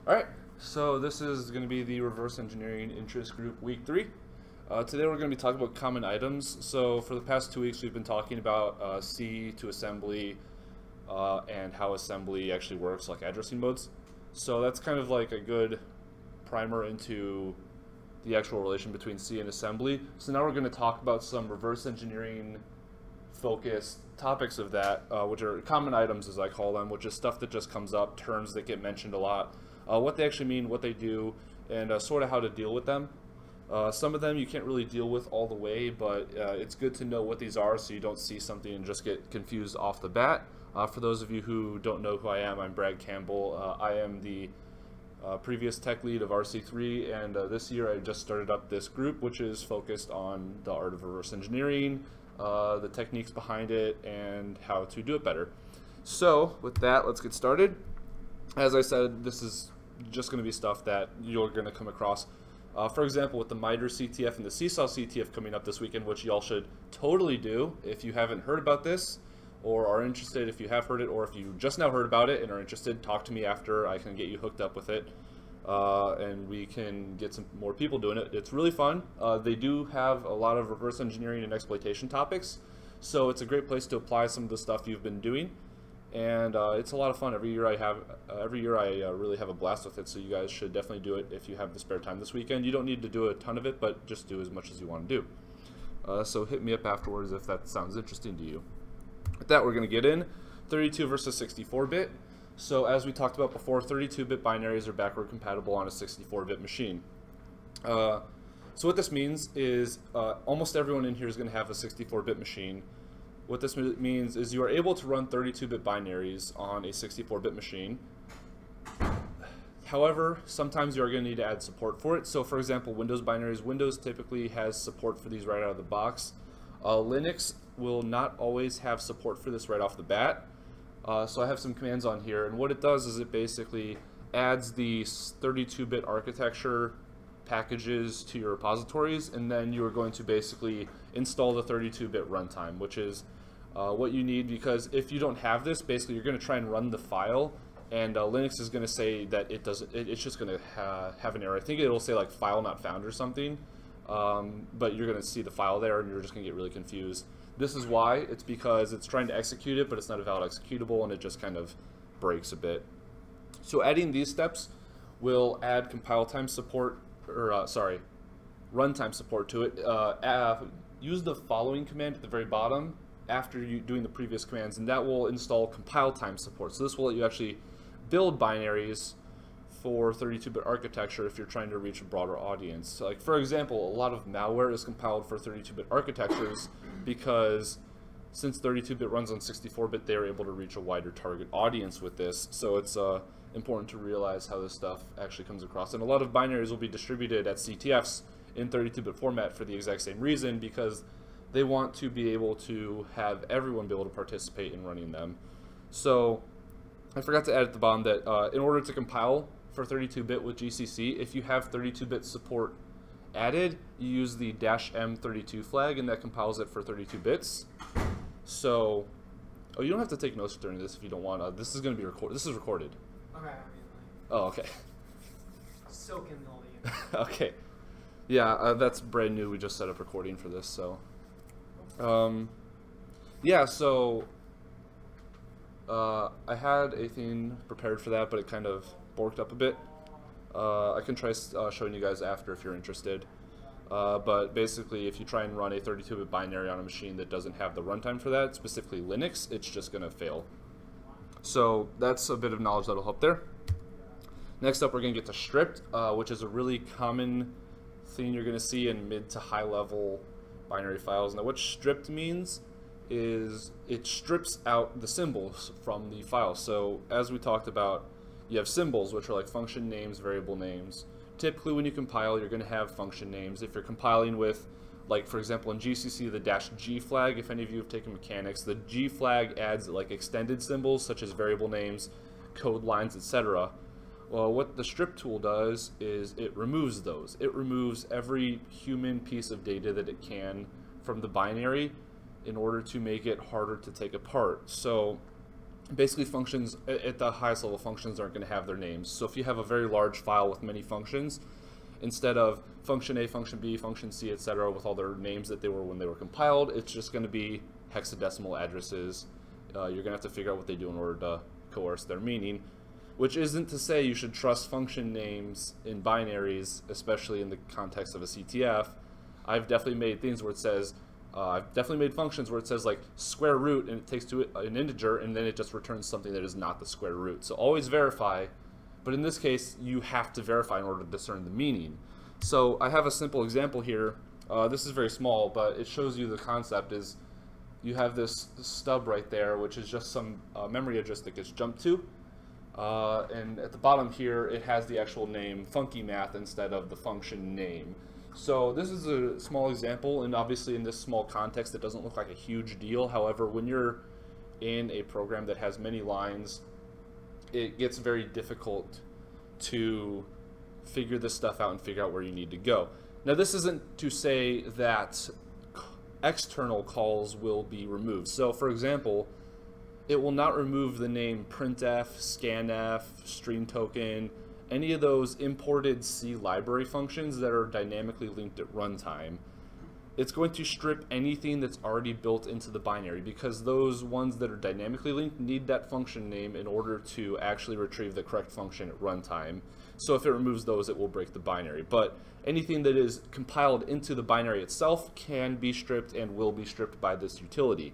Alright, so this is going to be the Reverse Engineering Interest Group Week 3. Today we're going to be talking about common items. So for the past 2 weeks we've been talking about C to assembly and how assembly actually works, like addressing modes. So that's kind of like a good primer into the actual relation between C and assembly. So now we're going to talk about some reverse engineering focused topics of that, which are common items as I call them, which is stuff that just comes up, terms that get mentioned a lot. What they actually mean, what they do, and sort of how to deal with them. Some of them you can't really deal with all the way, but it's good to know what these are so you don't see something and just get confused off the bat. For those of you who don't know who I am, I'm Brad Campbell. I am the previous tech lead of RC3, and this year I just started up this group which is focused on the art of reverse engineering, the techniques behind it, and how to do it better. So with that, let's get started. As I said, this is just going to be stuff that you're going to come across. For example, with the MITRE CTF and the Seesaw CTF coming up this weekend, which y'all should totally do if you haven't heard about this or are interested. If you have heard it, or if you just now heard about it and are interested, talk to me after. I can get you hooked up with it, and we can get some more people doing it. It's really fun. They do have a lot of reverse engineering and exploitation topics, so it's a great place to apply some of the stuff you've been doing. And it's a lot of fun. Every year I really have a blast with it, so you guys should definitely do it if you have the spare time this weekend. You don't need to do a ton of it, but just do as much as you want to do. So hit me up afterwards if that sounds interesting to you. With that, we're going to get in 32 versus 64-bit. So as we talked about before, 32-bit binaries are backward compatible on a 64-bit machine. So what this means is almost everyone in here is going to have a 64-bit machine. What this means is you are able to run 32-bit binaries on a 64-bit machine. However, sometimes you are going to need to add support for it. So for example, Windows binaries, Windows typically has support for these right out of the box. Linux will not always have support for this right off the bat. So I have some commands on here, and what it does is it basically adds the 32-bit architecture packages to your repositories, and then you are going to basically install the 32-bit runtime, which is what you need, because if you don't have this, basically you're going to try and run the file, and Linux is going to say that it doesn't. It's just going to have an error. I think it'll say like file not found or something, but you're going to see the file there, and you're just going to get really confused. This is why. It's because it's trying to execute it, but it's not a valid executable, and it just kind of breaks a bit. So adding these steps will add compile time support, or runtime support to it. Use the following command at the very bottom after you doing the previous commands, and that will install compile time support. So this will let you actually build binaries for 32-bit architecture if you're trying to reach a broader audience. So like for example, a lot of malware is compiled for 32-bit architectures because since 32-bit runs on 64-bit, they are able to reach a wider target audience with this. So it's important to realize how this stuff actually comes across. And a lot of binaries will be distributed at CTFs in 32-bit format for the exact same reason, because they want to be able to have everyone be able to participate in running them. So I forgot to add at the bottom that in order to compile for 32-bit with GCC, if you have 32-bit support added, you use the -M32 flag, and that compiles it for 32 bits. So, oh, you don't have to take notes during this if you don't want. This is going to be recorded. This is recorded. Okay, I mean, Oh, okay. soak in all the info. Okay. Yeah, that's brand new. We just set up recording for this, so. Yeah, so I had a thing prepared for that, but it kind of borked up a bit. I can try showing you guys after if you're interested. But basically, if you try and run a 32-bit binary on a machine that doesn't have the runtime for that, specifically Linux, it's just going to fail. So that's a bit of knowledge that'll help there. Next up, we're going to get to stripped, which is a really common thing you're going to see in mid to high level binary files. Now what stripped means is it strips out the symbols from the file. So as we talked about, you have symbols, which are like function names, variable names. Typically when you compile, you're going to have function names. If you're compiling with, like for example in GCC, the -G flag, if any of you have taken mechanics, the G flag adds like extended symbols such as variable names, code lines, etc. Well, what the strip tool does is it removes those. It removes every human piece of data that it can from the binary in order to make it harder to take apart. So basically functions at the highest level, functions aren't going to have their names. So if you have a very large file with many functions, instead of function A, function B, function C, etc., with all their names that they were when they were compiled, it's just going to be hexadecimal addresses. You're going to have to figure out what they do in order to coerce their meaning, which isn't to say you should trust function names in binaries, especially in the context of a CTF. I've definitely made things where it says, I've definitely made functions where it says like square root and it takes to it an integer and then it just returns something that is not the square root. So always verify, but in this case you have to verify in order to discern the meaning. So I have a simple example here. This is very small, but it shows you the concept is you have this stub right there, which is just some memory address that gets jumped to. And at the bottom here, it has the actual name funky math instead of the function name. So this is a small example, and obviously in this small context, it doesn't look like a huge deal. However, when you're in a program that has many lines, it gets very difficult to figure this stuff out and figure out where you need to go. Now, this isn't to say that external calls will be removed. So, for example, it will not remove the name printf, scanf, stream token, any of those imported C library functions that are dynamically linked at runtime. It's going to strip anything that's already built into the binary, because those ones that are dynamically linked need that function name in order to actually retrieve the correct function at runtime. So if it removes those, it will break the binary. But anything that is compiled into the binary itself can be stripped and will be stripped by this utility.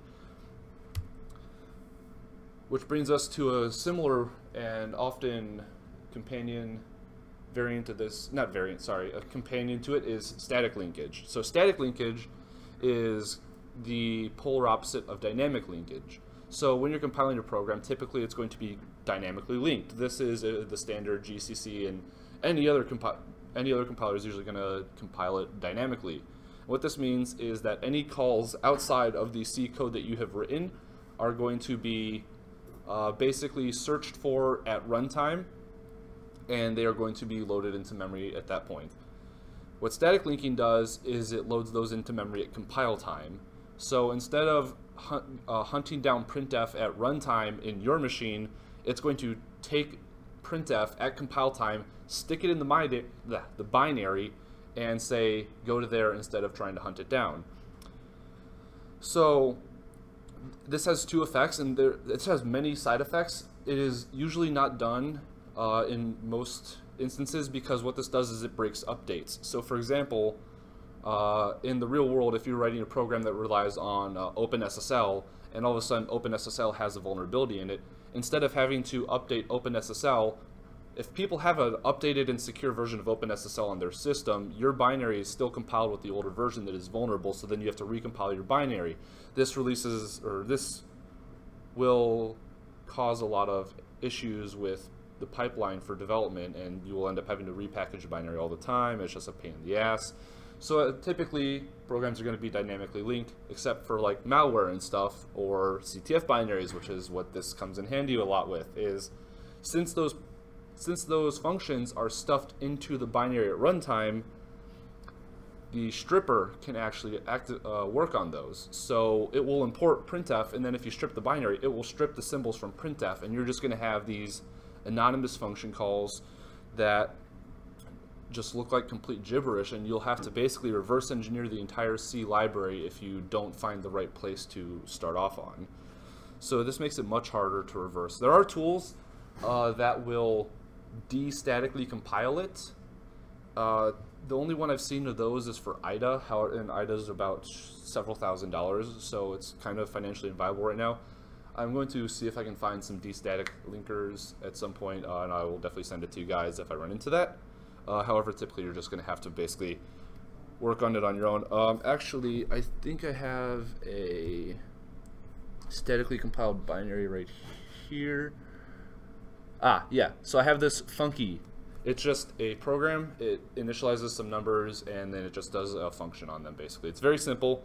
Which brings us to a similar and often companion variant of this, not variant, sorry, a companion to it is static linkage. So static linkage is the polar opposite of dynamic linkage. So when you're compiling your program, typically it's going to be dynamically linked. This is the standard GCC, and any other compiler is usually going to compile it dynamically. What this means is that any calls outside of the C code that you have written are going to be basically searched for at runtime, and they are going to be loaded into memory at that point. What static linking does is it loads those into memory at compile time. So instead of hunting down printf at runtime in your machine, it's going to take printf at compile time, stick it in the binary, and say go to there instead of trying to hunt it down. So this has two effects, and it has many side effects. It is usually not done in most instances, because what this does is it breaks updates. So for example, in the real world, if you're writing a program that relies on OpenSSL, and all of a sudden OpenSSL has a vulnerability in it, instead of having to update OpenSSL, if people have an updated and secure version of OpenSSL on their system, your binary is still compiled with the older version that is vulnerable, so then you have to recompile your binary. This will cause a lot of issues with the pipeline for development, and you will end up having to repackage your binary all the time. It's just a pain in the ass. So typically programs are going to be dynamically linked, except for like malware and stuff, or CTF binaries, which is what this comes in handy a lot with, is since those functions are stuffed into the binary at runtime, the stripper can actually work on those. So it will import printf, and then if you strip the binary, it will strip the symbols from printf, and you're just going to have these anonymous function calls that just look like complete gibberish, and you'll have to basically reverse engineer the entire C library if you don't find the right place to start off on. So this makes it much harder to reverse. There are tools that will de-statically compile it. The only one I've seen of those is for IDA, and IDA is about several $1,000s, so it's kind of financially inviolable right now. I'm going to see if I can find some de-static linkers at some point, and I will definitely send it to you guys if I run into that. However, typically you're just going to have to basically work on it on your own. Actually, I think I have a statically compiled binary right here. Ah, yeah, so I have this funky. It's just a program. It initializes some numbers, and then it just does a function on them, basically. It's very simple.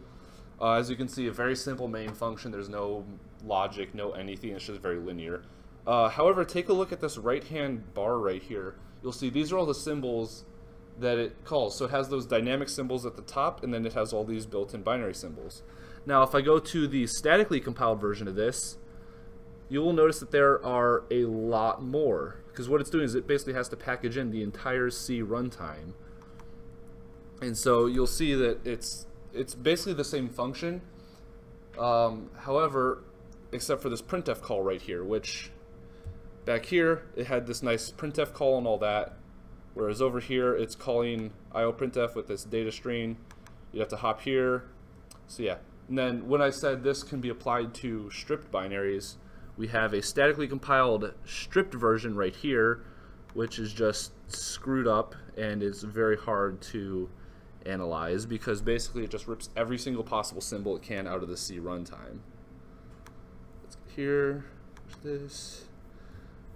As you can see, a very simple main function. There's no logic, no anything. It's just very linear. However, take a look at this right-hand bar right here. You'll see these are all the symbols that it calls. So it has those dynamic symbols at the top, and then it has all these built-in binary symbols. Now, if I go to the statically compiled version of this, you will notice that there are a lot more, because what it's doing is it basically has to package in the entire C runtime. And so you'll see that it's basically the same function, however, except for this printf call right here, which back here it had this nice printf call and all that, whereas over here it's calling ioprintf with this data string. You have to hop here. So yeah, and then when I said this can be applied to stripped binaries, we have a statically compiled stripped version right here, which is just screwed up and is very hard to analyze because basically it just rips every single possible symbol it can out of the C runtime. Let's get here. There's this.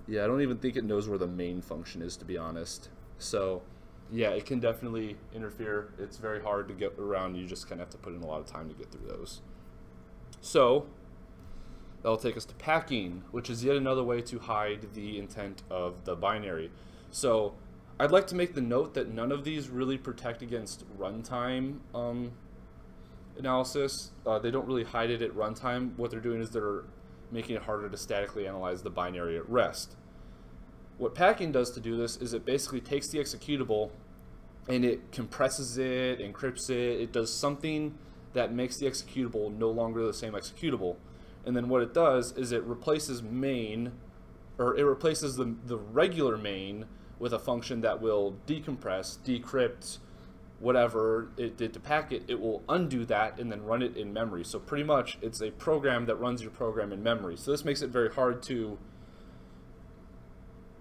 Yeah, I don't even think it knows where the main function is, to be honest. So yeah, it can definitely interfere. It's very hard to get around. You just kind of have to put in a lot of time to get through those. So that'll take us to packing, which is yet another way to hide the intent of the binary. So I'd like to make the note that none of these really protect against runtime analysis. They don't really hide it at runtime. What they're doing is they're making it harder to statically analyze the binary at rest. What packing does to do this is it basically takes the executable and it compresses it, encrypts it. It does something that makes the executable no longer the same executable. And then what it does is it replaces main, or it replaces the regular main with a function that will decompress, decrypt, whatever it did to packet. It will undo that and then run it in memory. So pretty much it's a program that runs your program in memory. So this makes it very hard to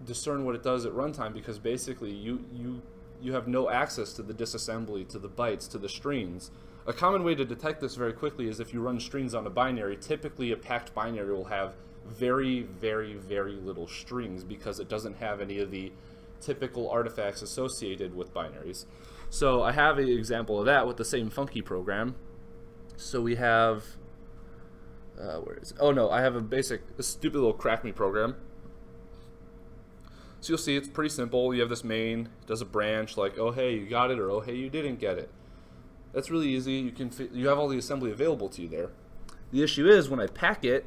discern what it does at runtime because basically you have no access to the disassembly, to the bytes, to the strings. A common way to detect this very quickly is if you run strings on a binary. Typically a packed binary will have very, very, very little strings because it doesn't have any of the typical artifacts associated with binaries. So I have an example of that with the same funky program. So we have, where is it? Oh no, I have a stupid little crack me program. So you'll see it's pretty simple. You have this main, it does a branch like, oh hey, you got it, or oh hey, you didn't get it. That's really easy. You have all the assembly available to you there. The issue is when I pack it,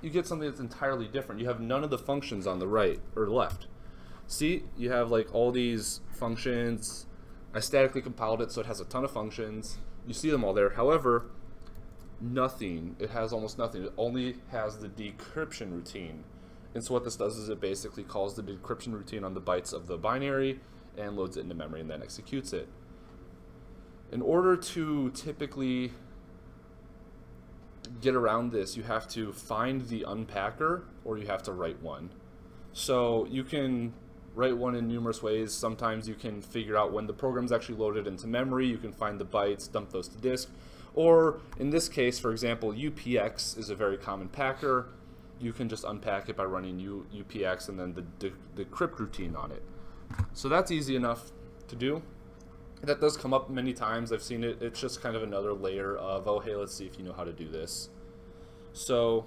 you get something that's entirely different. You have none of the functions on the right or left. See, you have like all these functions. I statically compiled it so it has a ton of functions. You see them all there. However, nothing. It has almost nothing. It only has the decryption routine. And so what this does is it basically calls the decryption routine on the bytes of the binary and loads it into memory and then executes it. In order to typically get around this, you have to find the unpacker or you have to write one. So you can write one in numerous ways. Sometimes you can figure out when the program's actually loaded into memory. You can find the bytes, dump those to disk. Or in this case, for example, UPX is a very common packer. You can just unpack it by running UPX and then the decrypt routine on it. So that's easy enough to do. That does come up many times. I've seen it. It's just kind of another layer of, oh, hey, let's see if you know how to do this. So,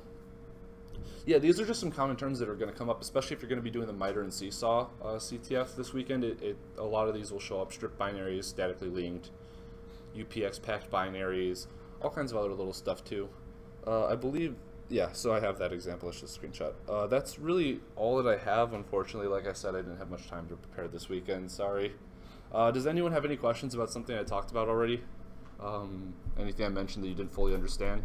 yeah, these are just some common terms that are going to come up, especially if you're going to be doing the miter and seesaw CTF this weekend. A lot of these will show up: stripped binaries, statically linked, UPX packed binaries, all kinds of other little stuff too. I believe, yeah, so I have that example. Let's just screenshot. That's really all that I have, unfortunately. Like I said, I didn't have much time to prepare this weekend. Sorry. Does anyone have any questions about something I talked about already? Anything I mentioned that you didn't fully understand?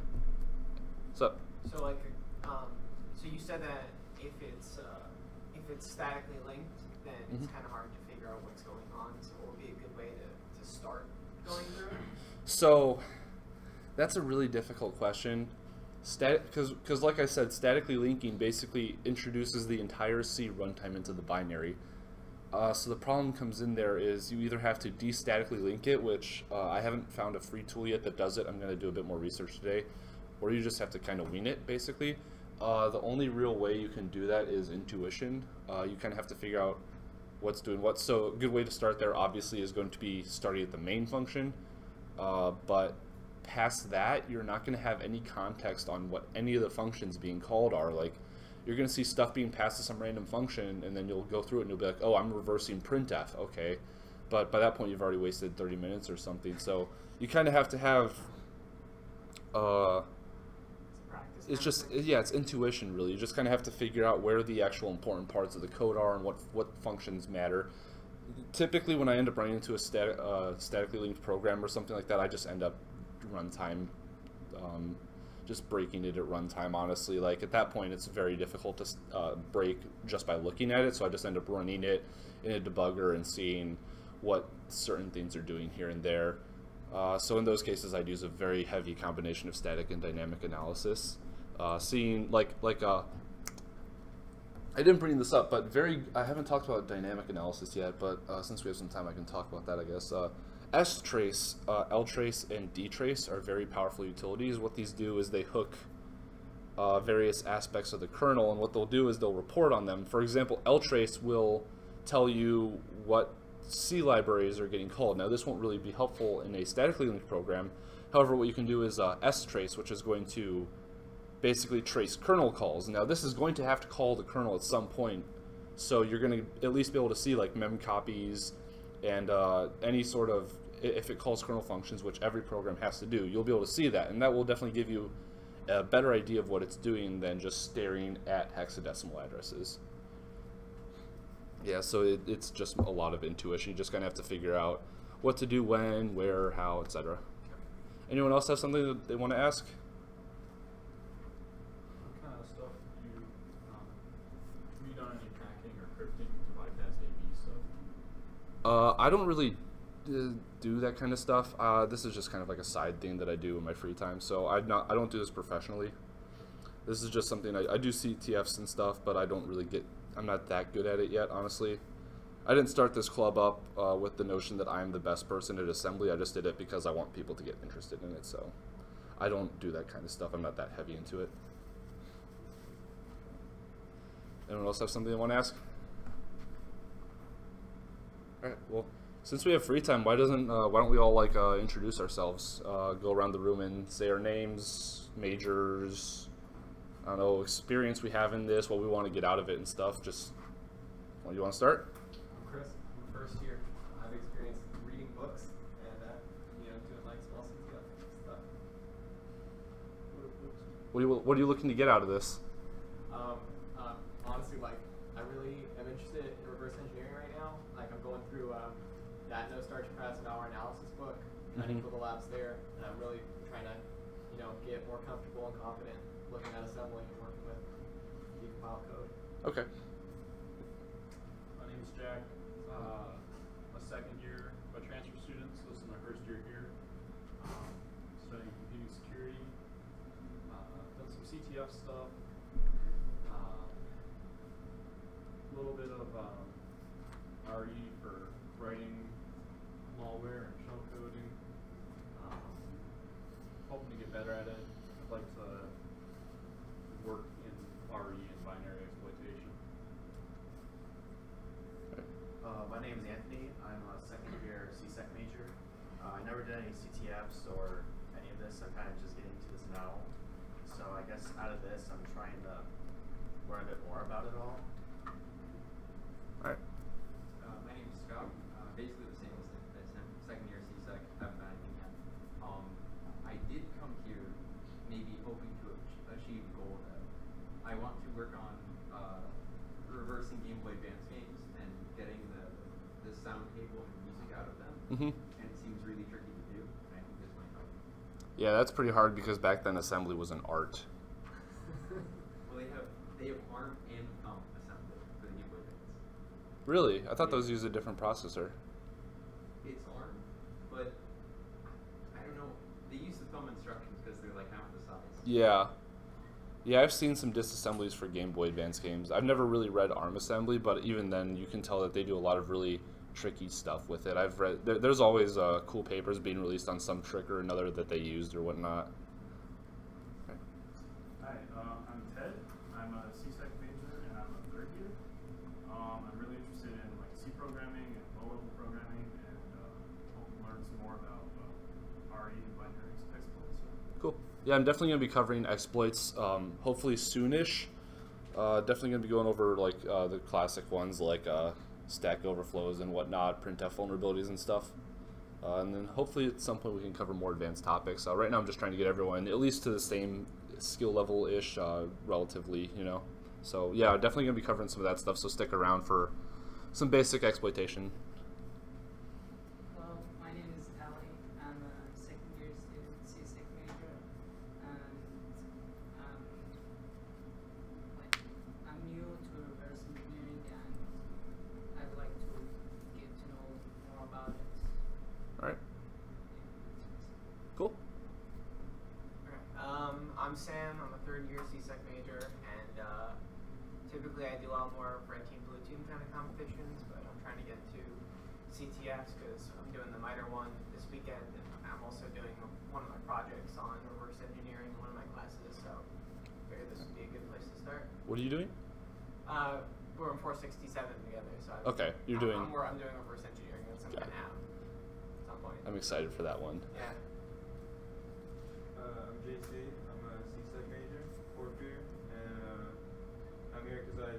So like, so you said that if it's statically linked, then it's kind of hard to figure out what's going on. So what would be a good way to start going through it? So that's a really difficult question. Because like I said, statically linking basically introduces the entire C runtime into the binary. So the problem comes in there is you either have to de-statically link it, which I haven't found a free tool yet that does it. I'm going to do a bit more research today. Or you just have to kind of wing it, basically. The only real way you can do that is intuition. You kind of have to figure out what's doing what. So a good way to start there, obviously, is going to be starting at the main function. But past that, you're not going to have any context on what any of the functions being called are. Like, you're going to see stuff being passed to some random function, and then you'll go through it and you'll be like, oh, I'm reversing printf, okay. But by that point, you've already wasted 30 minutes or something. So you kind of have to have... practice it's just, yeah, it's intuition really. You just kind of have to figure out where the actual important parts of the code are and what functions matter. Typically, when I end up running into a statically linked program or something like that, I just end up runtime, just breaking it at runtime. Honestly, like at that point, it's very difficult to break just by looking at it. So I just end up running it in a debugger and seeing what certain things are doing here and there. So in those cases, I'd use a very heavy combination of static and dynamic analysis. Seeing I didn't bring this up, but I haven't talked about dynamic analysis yet, but since we have some time, I can talk about that, I guess. strace, ltrace, and dtrace are very powerful utilities. What these do is they hook various aspects of the kernel, and what they'll do is they'll report on them. For example, ltrace will tell you what C libraries are getting called. Now, this won't really be helpful in a statically linked program. However, what you can do is strace, which is going to basically trace kernel calls. Now, this is going to have to call the kernel at some point, so you're going to at least be able to see like mem copies and any sort of, if it calls kernel functions, which every program has to do, you'll be able to see that, and that will definitely give you a better idea of what it's doing than just staring at hexadecimal addresses. Yeah, so it's just a lot of intuition. You just kind of have to figure out what to do when, where, how, etc. Anyone else have something that they want to ask? What kind of stuff do you, have you done any hacking or crypting to bypass AB stuff? I don't really do that kind of stuff. This is just kind of like a side thing that I do in my free time. So I don't do this professionally. This is just something I do CTFs and stuff, but I don't really I'm not that good at it yet, honestly. I didn't start this club up with the notion that I'm the best person at assembly. I just did it because I want people to get interested in it. So I don't do that kind of stuff. I'm not that heavy into it. Anyone else have something they want to ask? All right. Well, since we have free time, why don't we all like introduce ourselves? Go around the room and say our names, majors, I don't know, experience we have in this, what we want to get out of it and stuff. Just, well, you want to start? I'm Chris. I'm first year. I've experienced reading books and doing like small CTF stuff. What are you looking to get out of this? Honestly, like I really am interested in reverse engineering right now. Like I'm going through that No Starch Press and Our Analysis book, trying to build the labs there, and I'm really trying to get more comfortable and confident looking at assembly and working with decompiled code. Okay. My name is Jack. I'm a second year transfer student, so this is my first year here. Studying computing security. Done some CTF stuff. A little bit of RE for writing malware and shell coding. Hoping to get better at it. I'd like to work in RE and binary exploitation. My name is Anthony. I'm a second year CSEC major. I never did any CTFs or any of this. I'm kind of just getting into this now. So I guess out of this, I'm trying to learn a bit more about it all. All right. My name is Scott. Basically the same as him. Second year CSEC. Haven't done anything yet. I did come here maybe hoping to achieve a goal that I want to work on reversing Game Boy Advance games and getting the sound table and music out of them. Mm-hmm. And it seems really tricky to do. And I think this might help. Yeah, that's pretty hard because back then assembly was an art. Well, they have ARM and thumb assembly for the Game Boy Advance. Really? I thought those used a different processor. It's ARM, but I don't know. They use the thumb instructions because they're like half the size. Yeah. Yeah, I've seen some disassemblies for Game Boy Advance games. I've never really read ARM assembly, but even then you can tell that they do a lot of really tricky stuff with it. I've read, there's always cool papers being released on some trick or another that they used or whatnot. Okay. Hi, I'm Ted. I'm a CSEC major and I'm a third year. I'm really interested in like C programming and low-level programming and hope to learn some more about RE and binary exploits. Cool. Yeah, I'm definitely going to be covering exploits hopefully soonish. Definitely going to be going over like the classic ones like stack overflows and whatnot, printf vulnerabilities and stuff. And then hopefully at some point we can cover more advanced topics. Right now I'm just trying to get everyone at least to the same skill level-ish, relatively, you know. So yeah, definitely gonna be covering some of that stuff. So stick around for some basic exploitation. Hello, my name is Ali. I'm a second year student, CSEC major, and I'm new to reverse engineering, and I'd like to get to know more about it. All right. Cool. Okay. I'm Sam. I'm a third year CSEC major, and typically I do a lot more red team, blue team kind of competitions, but I'm trying to get to CTFs because I'm doing the minor one this weekend, and I'm also doing one of my projects on reverse engineering in one of my classes, so I figured this would be a good place to start. What are you doing? We're in 467 together, so Okay, you're doing. I'm doing reverse engineering at some kind of app at some point. I'm excited for that one. Yeah. I'm JC. I'm a CSEC major, fourth year, and I'm here because I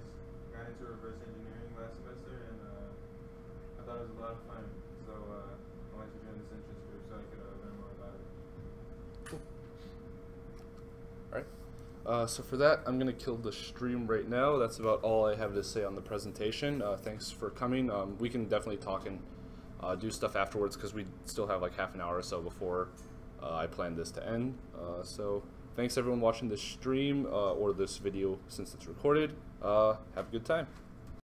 got into reverse engineering last semester, and I thought it was a lot of fun. So I wanted to join this interest group so I could learn more about it. Cool. All right. So for that, I'm gonna kill the stream right now. That's about all I have to say on the presentation. Thanks for coming. We can definitely talk and do stuff afterwards because we still have like half an hour or so before I plan this to end. So thanks everyone watching this stream or this video since it's recorded. Have a good time.